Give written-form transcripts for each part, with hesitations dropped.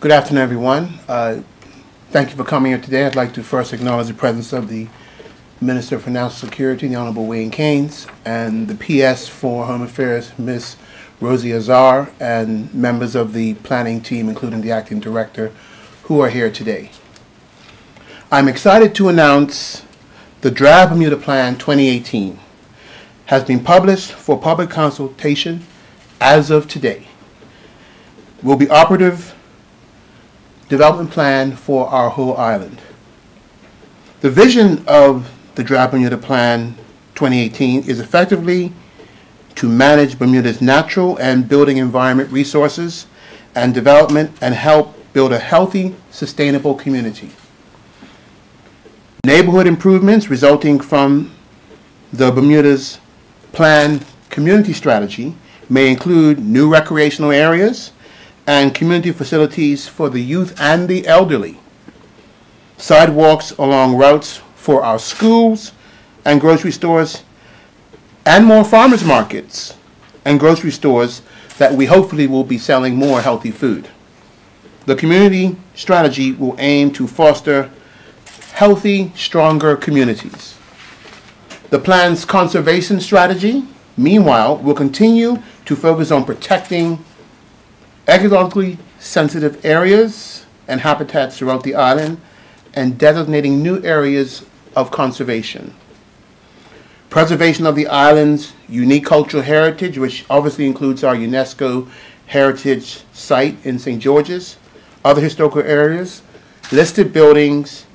Good afternoon, everyone. Thank you for coming here today. I'd like to first acknowledge the presence of the Minister for National Security, the Honorable Wayne Keynes, and the PS for Home Affairs, Ms. Rosie Azar, and members of the planning team, including the acting director, who are here today. I'm excited to announce the Draft Bermuda Plan 2018 has been published for public consultation as of today. Will be operative development plan for our whole island. The vision of the Draft Bermuda Plan 2018 is effectively to manage Bermuda's natural and building environment resources and development and help build a healthy, sustainable community. Neighborhood improvements resulting from the Bermuda's planned community strategy may include new recreational areas and community facilities for the youth and the elderly, sidewalks along routes for our schools and grocery stores, and more farmers markets and grocery stores that we hopefully will be selling more healthy food. The community strategy will aim to foster healthy, stronger communities. The plan's conservation strategy, meanwhile, will continue to focus on protecting ecologically sensitive areas and habitats throughout the island and designating new areas of conservation. Preservation of the island's unique cultural heritage, which obviously includes our UNESCO heritage site in St. George's, other historical areas, listed buildings,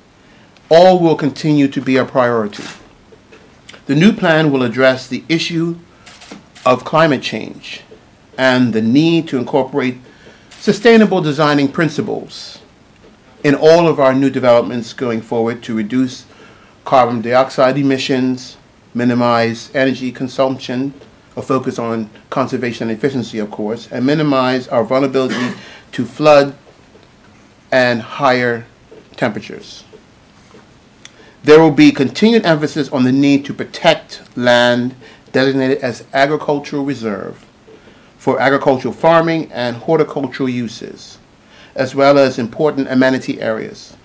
all will continue to be a priority. The new plan will address the issue of climate change and the need to incorporate sustainable designing principles in all of our new developments going forward to reduce carbon dioxide emissions, minimize energy consumption, a focus on conservation and efficiency, of course, and minimize our vulnerability to flood and higher temperatures. There will be continued emphasis on the need to protect land designated as agricultural reserve for agricultural farming and horticultural uses, as well as important amenity areas.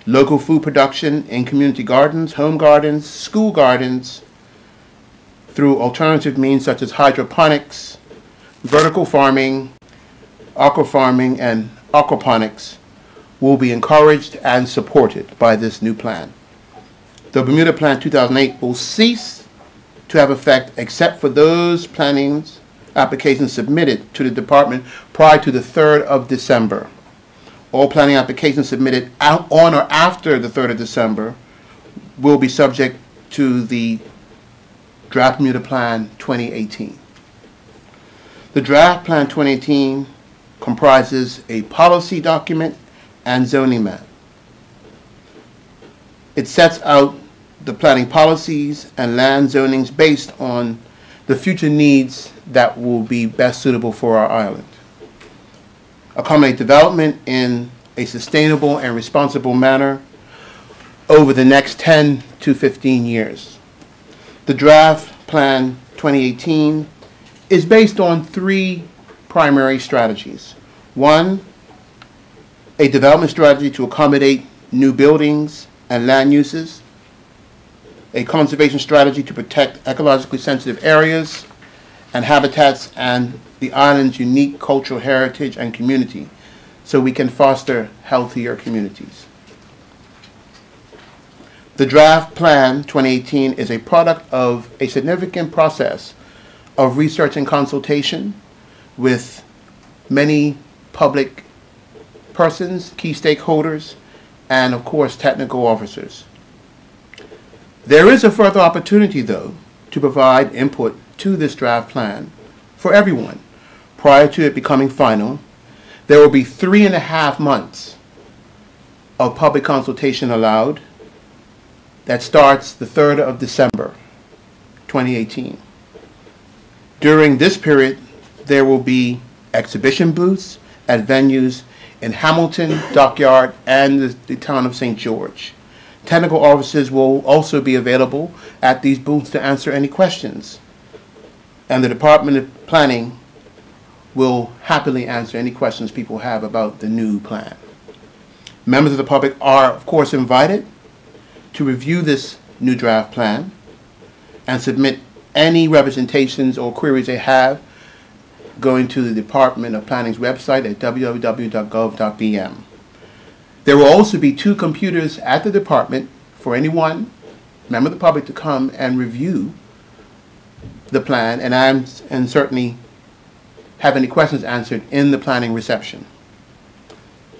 Local food production in community gardens, home gardens, school gardens, through alternative means such as hydroponics, vertical farming, aquafarming, and aquaponics will be encouraged and supported by this new plan. The Bermuda Plan 2008 will cease to have effect except for those planning applications submitted to the department prior to the 3rd of December. All planning applications submitted on or after the 3rd of December will be subject to the Draft Bermuda Plan 2018. The Draft Plan 2018 comprises a policy document and zoning map. It sets out the planning policies and land zonings based on the future needs that will be best suitable for our island. Accommodate development in a sustainable and responsible manner over the next 10 to 15 years. The Draft Plan 2018 is based on 3 primary strategies. 1, a development strategy to accommodate new buildings and land uses. A conservation strategy to protect ecologically sensitive areas and habitats and the island's unique cultural heritage and community so we can foster healthier communities. The Draft Plan 2018 is a product of a significant process of research and consultation with many public persons, key stakeholders, and of course technical officers. There is a further opportunity, though, to provide input to this draft plan for everyone prior to it becoming final. There will be 3.5 months of public consultation allowed that starts the 3rd of December 2018. During this period, there will be exhibition booths at venues in Hamilton, Dockyard, and the town of St. George. Technical officers will also be available at these booths to answer any questions. And the Department of Planning will happily answer any questions people have about the new plan. Members of the public are, of course, invited to review this new draft plan and submit any representations or queries they have going to the Department of Planning's website at www.gov.bm. There will also be 2 computers at the department for any one member of the public to come and review the plan and certainly have any questions answered in the planning reception.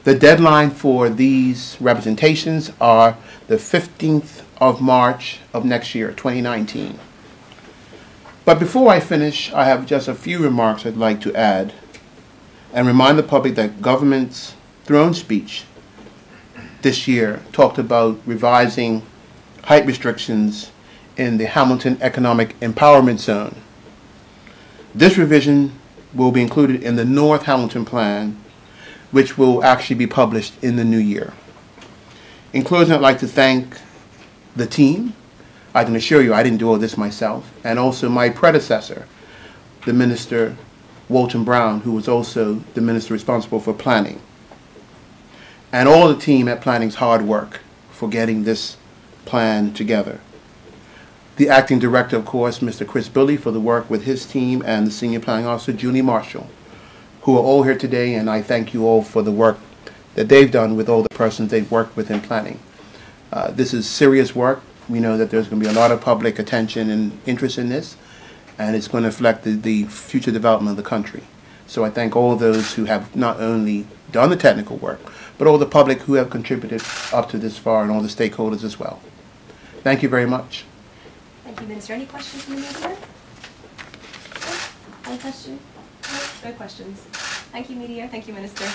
The deadline for these representations are the 15th of March of next year, 2019. But before I finish, I have just a few remarks I'd like to add and remind the public that government's throne speech this year talked about revising height restrictions in the Hamilton Economic Empowerment Zone. This revision will be included in the North Hamilton Plan, which will actually be published in the new year. In closing, I'd like to thank the team. I can assure you I didn't do all this myself, and also my predecessor, the Minister Walton Brown, who was also the minister responsible for planning, and all the team at Planning's hard work for getting this plan together. The acting director, of course, Mr. Chris Billy, for the work with his team, and the senior planning officer, Julie Marshall, who are all here today, and I thank you all for the work that they've done with all the persons they've worked with in planning. This is serious work. We know that there's going to be a lot of public attention and interest in this, and it's going to reflect the future development of the country. So I thank all those who have not only done the technical work, but all the public who have contributed up to this far, and all the stakeholders as well. Thank you very much. Thank you, Minister. Any questions from the media? Any questions? No questions. Thank you, media. Thank you, Minister.